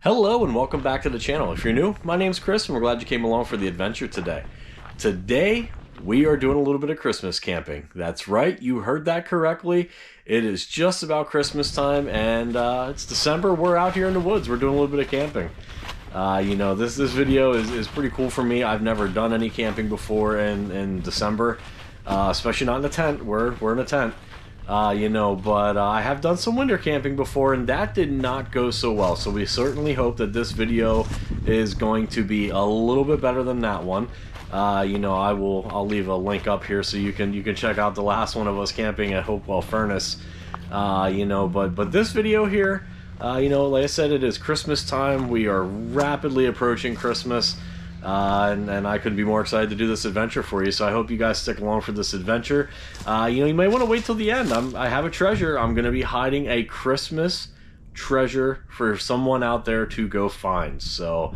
Hello and welcome back to the channel. If you're new, my name's Chris and we're glad you came along for the adventure today. Today, we are doing a little bit of Christmas camping. That's right, you heard that correctly. It is just about Christmas time and it's December. We're out here in the woods. We're doing a little bit of camping. This video is pretty cool for me. I've never done any camping before in December, especially not in a tent. We're in a tent. But I have done some winter camping before and that did not go so well. So we certainly hope that this video is going to be a little bit better than that one. I'll leave a link up here so you can check out the last one of us camping at Hopewell Furnace. But this video here, like I said, it is Christmas time. We are rapidly approaching Christmas. And I couldn't be more excited to do this adventure for you, so I hope you guys stick along for this adventure. You may want to wait till the end. I have a treasure. I'm going to be hiding a Christmas treasure for someone out there to go find, so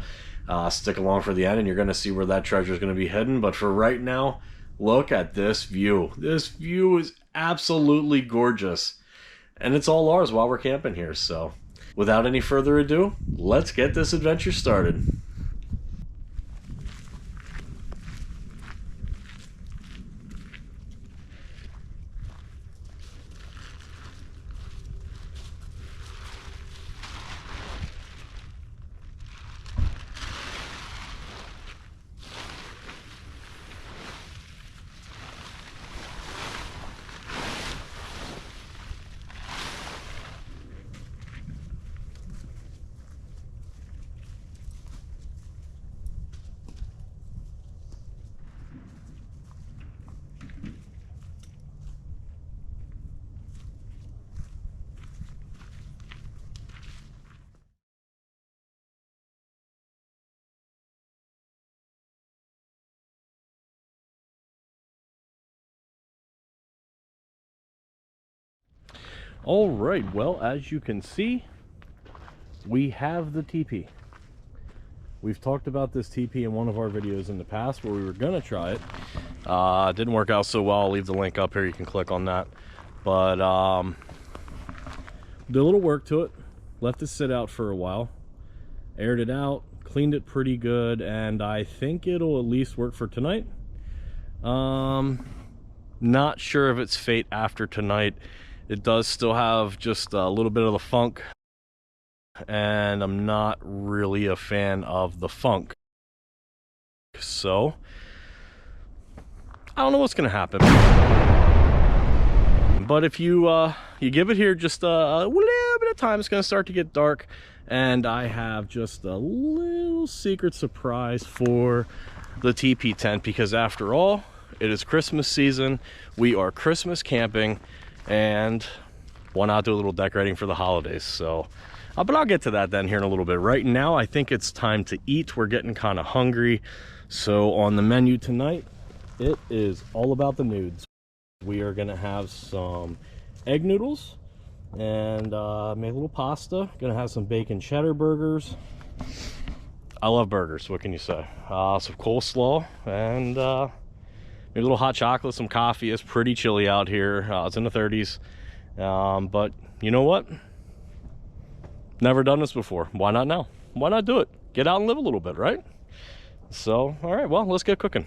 stick along for the end and you're going to see where that treasure is going to be hidden. But for right now, look at this view. This view is absolutely gorgeous, and it's all ours while we're camping here. So without any further ado, let's get this adventure started. All right, well, as you can see, we have the teepee. We've talked about this teepee in one of our videos in the past where we were gonna try it. Didn't work out so well. I'll leave the link up here. You can click on that. But did a little work to it. Left it sit out for a while. Aired it out, cleaned it pretty good, and I think it'll at least work for tonight. Not sure of its fate after tonight. It does still have just a little bit of the funk, and I'm not really a fan of the funk. So, I don't know what's going to happen. But if you give it here just a little bit of time, it's going to start to get dark, and I have just a little secret surprise for the teepee tent, because after all, it is Christmas season. We are Christmas camping. And why not do a little decorating for the holidays? So but I'll get to that then here in a little bit. Right now I think it's time to eat. We're getting kind of hungry. So on the menu tonight, it is all about the nudes. We are gonna have some egg noodles and make a little pasta. Gonna have some bacon cheddar burgers. I love burgers, what can you say? Some coleslaw and maybe a little hot chocolate, some coffee. It's pretty chilly out here. It's in the 30s. But you know what? Never done this before. Why not now? Why not do it? Get out and live a little bit, right? So, all right, well, let's get cooking.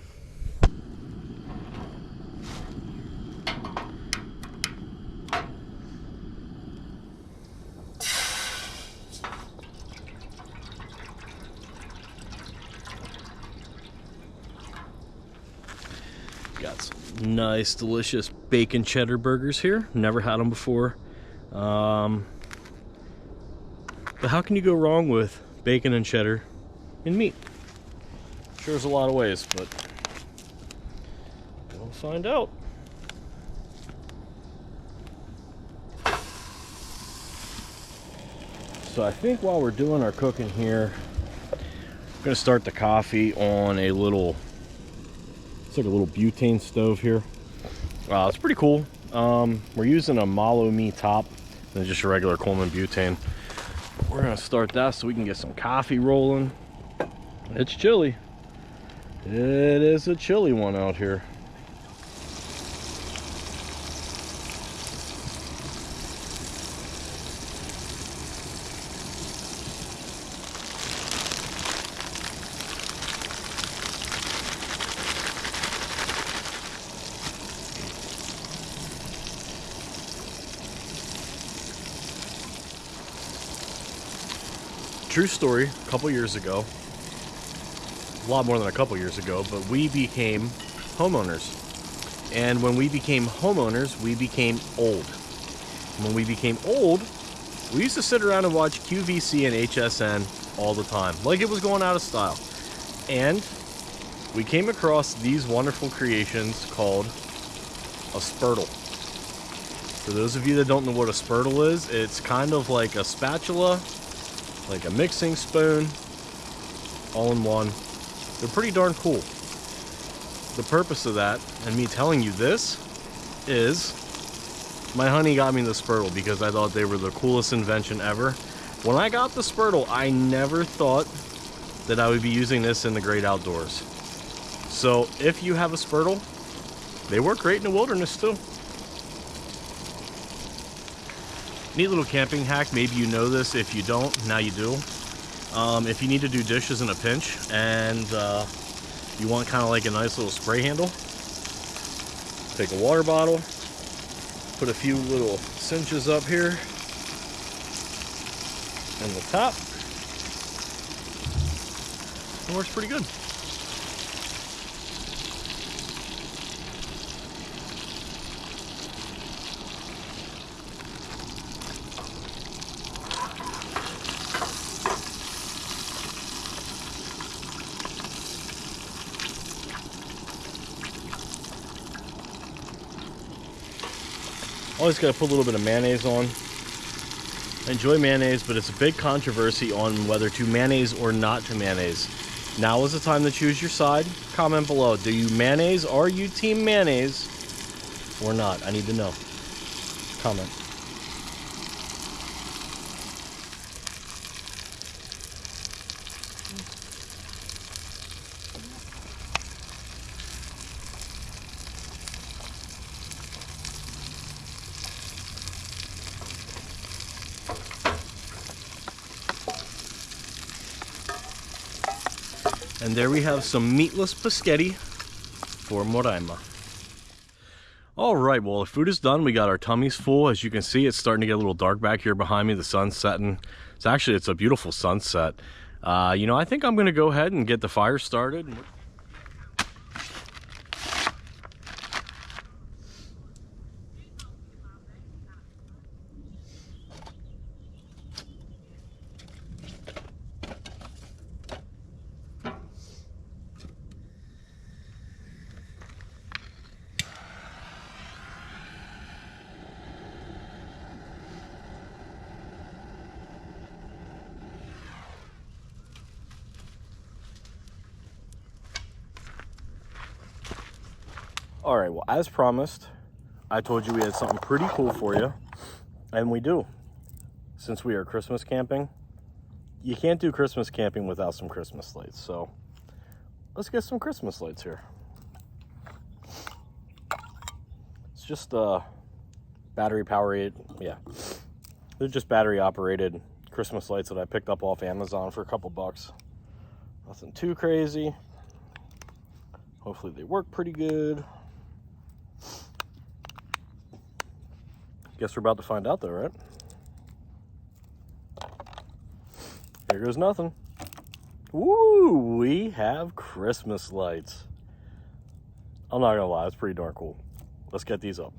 Got some nice, delicious bacon cheddar burgers here. Never had them before. But how can you go wrong with bacon and cheddar in meat? Sure, there's a lot of ways, but we'll find out. So I think while we're doing our cooking here, I'm gonna start the coffee on a little, it's like a little butane stove here. It's pretty cool. We're using a Malo Me top than just a regular Coleman butane. We're gonna start that so we can get some coffee rolling. It's chilly. It is a chilly one out here. true story, a couple years ago, a lot more than a couple years ago, but we became homeowners. And when we became homeowners, we became old. When we became old, we used to sit around and watch QVC and HSN all the time, like it was going out of style. And we came across these wonderful creations called a spurtle. For those of you that don't know what a spurtle is, it's kind of like a spatula, like a mixing spoon, all in one. They're pretty darn cool. The purpose of that, and me telling you this, is my honey got me the spurtle because I thought they were the coolest invention ever. When I got the spurtle, I never thought that I would be using this in the great outdoors. So if you have a spurtle, they work great in the wilderness too. Neat little camping hack. Maybe you know this. If you don't, now you do. If you need to do dishes in a pinch and you want kind of like a nice little spray handle, take a water bottle, put a few little cinches up here in the top. It works pretty good. Always got to put a little bit of mayonnaise on. I enjoy mayonnaise, but it's a big controversy on whether to mayonnaise or not to mayonnaise. Now is the time to choose your side. Comment below. Do you mayonnaise? Are you team mayonnaise or not? I need to know. Comment. And there we have some meatless paschetti for Moraima. All right, well, the food is done. We got our tummies full. As you can see, it's starting to get a little dark back here behind me. The sun's setting. It's a beautiful sunset. You know, I think I'm going to go ahead and get the fire started. All right, well, as promised, I told you we had something pretty cool for you, and we do. Since we are Christmas camping, you can't do Christmas camping without some Christmas lights, so let's get some Christmas lights here. It's just battery powered, yeah. They're just battery operated Christmas lights that I picked up off Amazon for a couple bucks. Nothing too crazy. Hopefully they work pretty good. Guess we're about to find out though, right? Here goes nothing. Woo! We have Christmas lights. I'm not gonna lie, it's pretty darn cool. Let's get these up.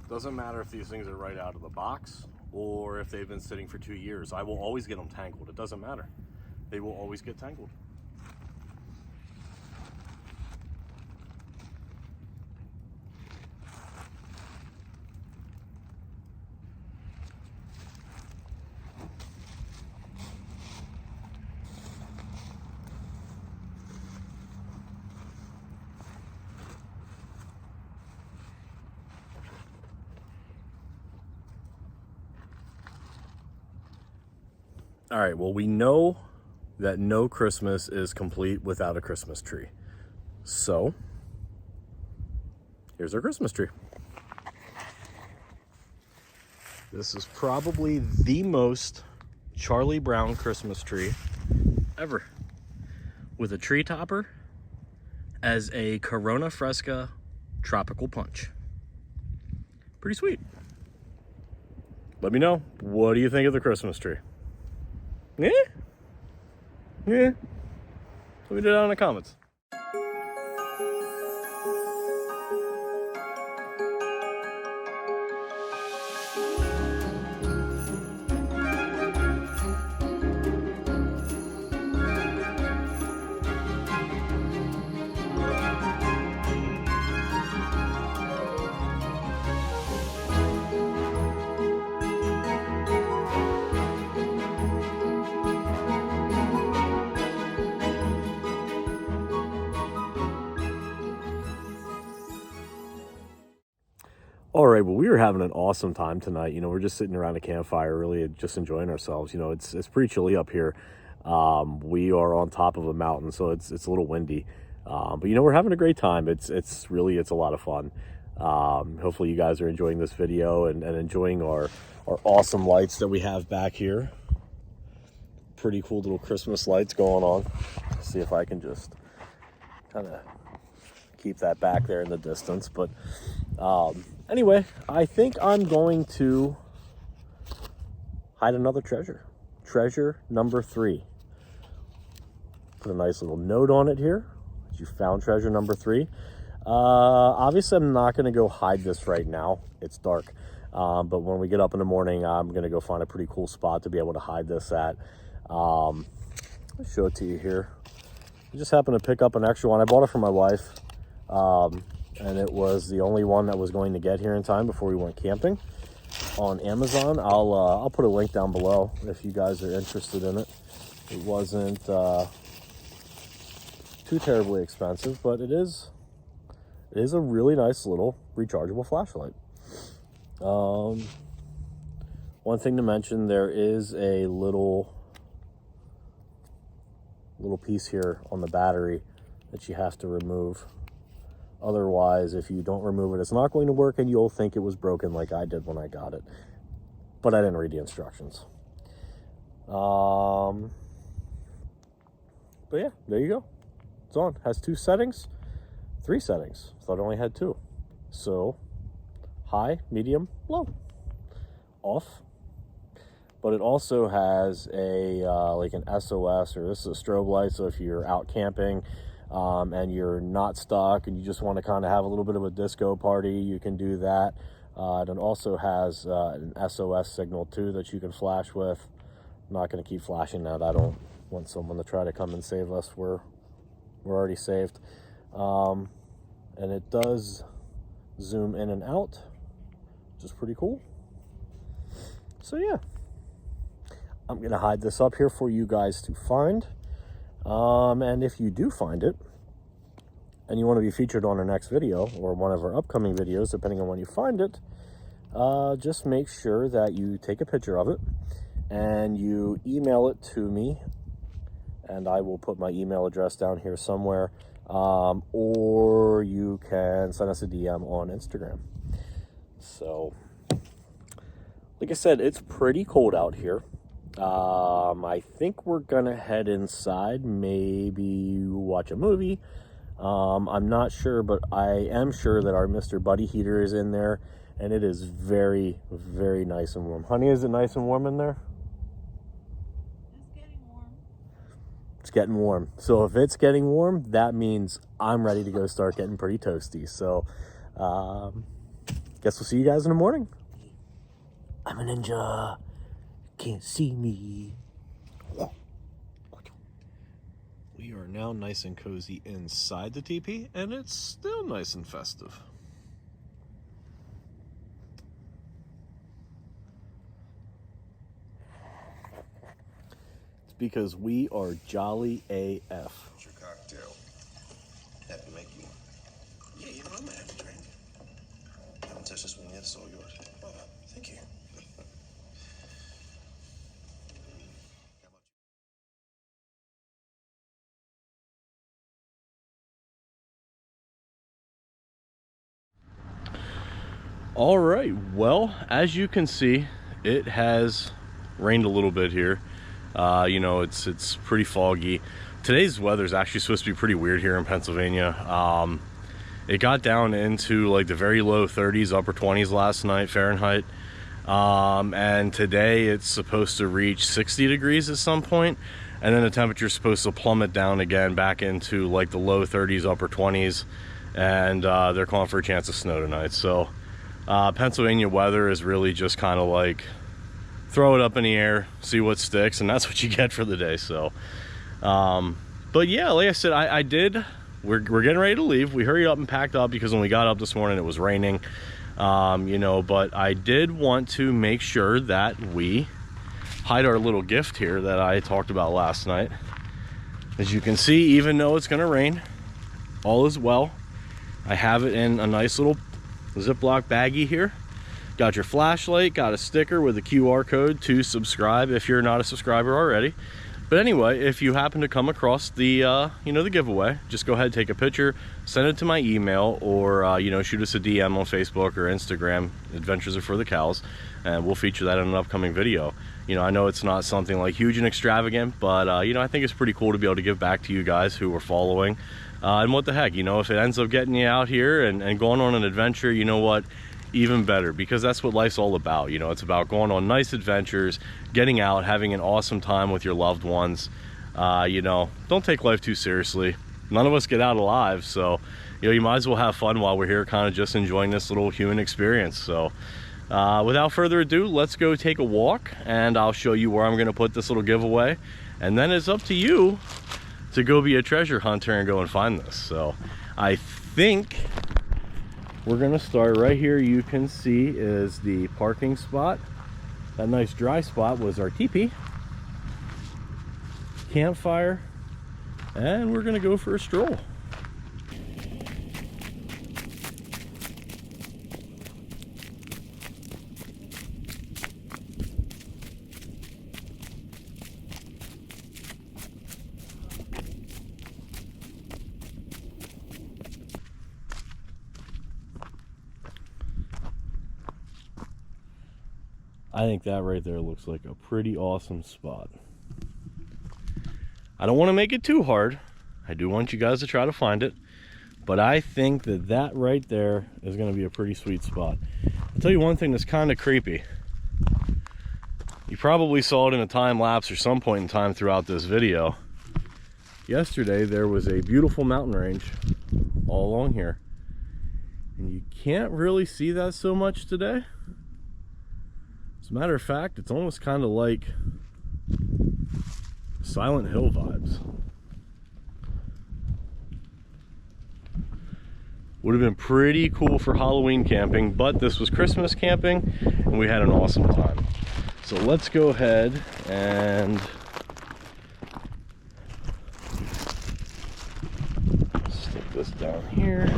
Doesn't matter if these things are right out of the box or if they've been sitting for 2 years. I will always get them tangled. It doesn't matter. They will always get tangled. All right, well, we know that no Christmas is complete without a Christmas tree. So, here's our Christmas tree. This is probably the most Charlie Brown Christmas tree ever, with a tree topper as a Corona Fresca tropical punch. Pretty sweet. Let me know, what do you think of the Christmas tree? Yeah? Yeah? Let me know down in the comments. All right, well, we were having an awesome time tonight. You know, we're just sitting around a campfire, really just enjoying ourselves. You know, it's pretty chilly up here. We are on top of a mountain, so it's a little windy. But you know, we're having a great time. It's a lot of fun. Hopefully, you guys are enjoying this video and enjoying our awesome lights that we have back here. Pretty cool little Christmas lights going on. Let's see if I can just kind of keep that back there in the distance, but anyway, I think I'm going to hide another treasure number 3. Put a nice little note on it here that you found treasure number 3. Obviously I'm not going to go hide this right now, it's dark, but when we get up in the morning, I'm going to go find a pretty cool spot to be able to hide this at. I'll show it to you here. I just happened to pick up an extra one. I bought it for my wife. And it was the only one that was going to get here in time before we went camping on Amazon. I'll put a link down below if you guys are interested in it. It wasn't too terribly expensive, but it is a really nice little rechargeable flashlight. One thing to mention, there is a little piece here on the battery that you have to remove. Otherwise, if you don't remove it, it's not going to work, and you'll think it was broken like I did when I got it. But I didn't read the instructions. But yeah, there you go. It's on. Has 3 settings. Thought it only had 2. So, high, medium, low. Off. But it also has a like an SOS, or this is a strobe light, so if you're out camping and you're not stuck and you just want to kind of have a little bit of a disco party, you can do that. And it also has an SOS signal too that you can flash with. I'm not going to keep flashing that. I don't want someone to try to come and save us. We're already saved. And it does zoom in and out, which is pretty cool. So yeah, I'm going to hide this up here for you guys to find. And if you do find it and you want to be featured on our next video or one of our upcoming videos, depending on when you find it, just make sure that you take a picture of it and you email it to me, and I will put my email address down here somewhere, or you can send us a DM on Instagram. So like I said, it's pretty cold out here. I think we're gonna head inside, maybe watch a movie. I'm not sure, but I am sure that our Mr. Buddy heater is in there, and it is very, very nice and warm. Honey, is it nice and warm in there? It's getting warm. It's getting warm. So if it's getting warm, that means I'm ready to go start getting pretty toasty. So, guess we'll see you guys in the morning. I'm a ninja. Can't see me. We are now nice and cozy inside the teepee, and it's still nice and festive. It's because we are jolly AF. What's your cocktail? Have to make you one. Yeah, you know, I'm gonna have a drink. I haven't touched this one yet, it's all yours. Oh, thank you. All right, well, as you can see, it has rained a little bit here. You know, it's pretty foggy. Today's weather is actually supposed to be pretty weird here in Pennsylvania. It got down into like the very low 30s, upper 20s last night Fahrenheit. And today it's supposed to reach 60 degrees at some point, and then the temperature is supposed to plummet down again back into like the low 30s, upper 20s, and they're calling for a chance of snow tonight. So Pennsylvania weather is really just kind of like throw it up in the air, see what sticks, and that's what you get for the day. So but yeah, like I said, we're getting ready to leave. We hurried up and packed up because when we got up this morning it was raining. You know, but I did want to make sure that we hide our little gift here that I talked about last night. As you can see, even though it's gonna rain, all is well. I have it in a nice little Ziploc baggie here. Got your flashlight, got a sticker with a QR code to subscribe if you're not a subscriber already. But anyway, if you happen to come across the you know, the giveaway, just go ahead, take a picture, send it to my email, or you know, shoot us a DM on Facebook or Instagram, Adventures Are For The Cows, and we'll feature that in an upcoming video. You know, I know it's not something like huge and extravagant, but you know, I think it's pretty cool to be able to give back to you guys who are following. And what the heck, you know, if it ends up getting you out here and going on an adventure, you know what? Even better, because that's what life's all about. You know, it's about going on nice adventures, getting out, having an awesome time with your loved ones. You know, don't take life too seriously. None of us get out alive, so you know, you might as well have fun while we're here, kind of just enjoying this little human experience. So without further ado, let's go take a walk, and I'll show you where I'm going to put this little giveaway, and then it's up to you to go be a treasure hunter and go and find this. So I think we're gonna start right here. You can see is the parking spot. That nice dry spot was our teepee, campfire, and we're gonna go for a stroll. I think that right there looks like a pretty awesome spot. I don't want to make it too hard. I do want you guys to try to find it, but I think that that right there is going to be a pretty sweet spot. I'll tell you one thing that's kind of creepy. You probably saw it in a time lapse or some point in time throughout this video. Yesterday there was a beautiful mountain range all along here, and you can't really see that so much today. As a matter of fact, it's almost kind of like Silent Hill vibes. Would have been pretty cool for Halloween camping, but this was Christmas camping and we had an awesome time. So let's go ahead and stick this down here.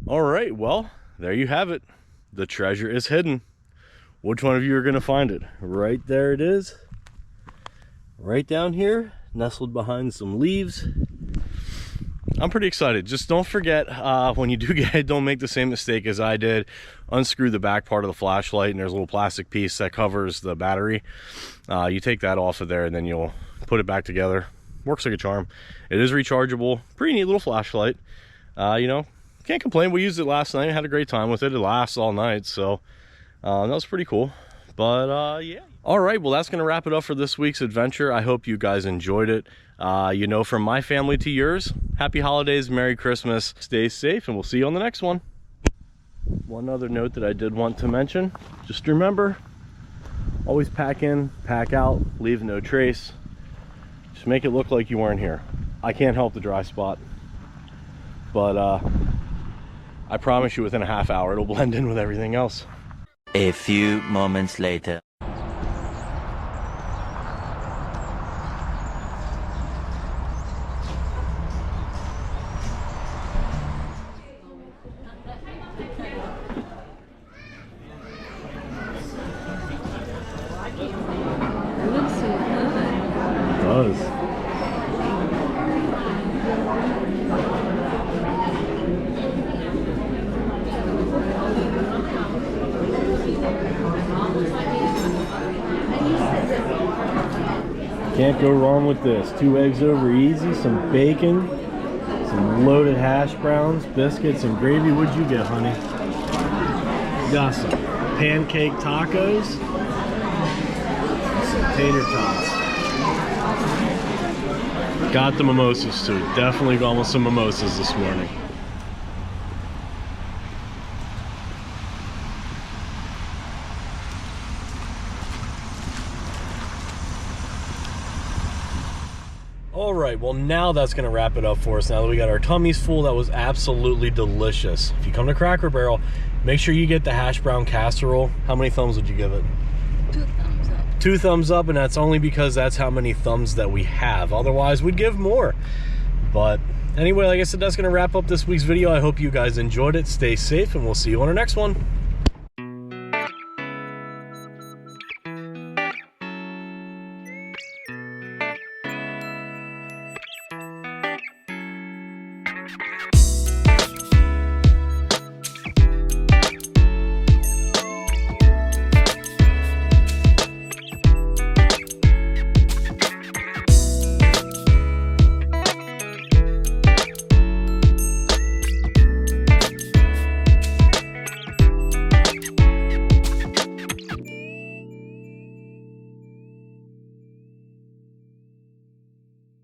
All right, well, there you have it. The treasure is hidden. Which one of you are going to find it? Right there it is. Right down here, nestled behind some leaves. I'm pretty excited. Just don't forget, when you do get it, don't make the same mistake as I did. Unscrew the back part of the flashlight, and there's a little plastic piece that covers the battery. You take that off of there, and then you'll put it back together. Works like a charm. It is rechargeable. Pretty neat little flashlight. You know, can't complain. We used it last night. Had a great time with it. It lasts all night, so that was pretty cool. But yeah. All right, well, that's going to wrap it up for this week's adventure. I hope you guys enjoyed it. You know, from my family to yours, happy holidays, Merry Christmas, stay safe, and we'll see you on the next one. One other note that I did want to mention, just remember, always pack in, pack out, leave no trace. Just make it look like you weren't here. I can't help the dry spot, but I promise you within a half hour it'll blend in with everything else. A few moments later. It looks so good. It does. Can't go wrong with this. 2 eggs over easy, some bacon, some loaded hash browns, biscuits, and gravy. What'd you get, honey? Got some pancake tacos, and some tater tots. Got the mimosas too. Definitely going with some mimosas this morning. All right, well now that's gonna wrap it up for us. Now that we got our tummies full, that was absolutely delicious. If you come to Cracker Barrel, make sure you get the hash brown casserole. How many thumbs would you give it? 2 thumbs up. 2 thumbs up, and that's only because that's how many thumbs that we have. Otherwise, we'd give more. But anyway, like I said, that's gonna wrap up this week's video. I hope you guys enjoyed it. Stay safe, and we'll see you on our next one.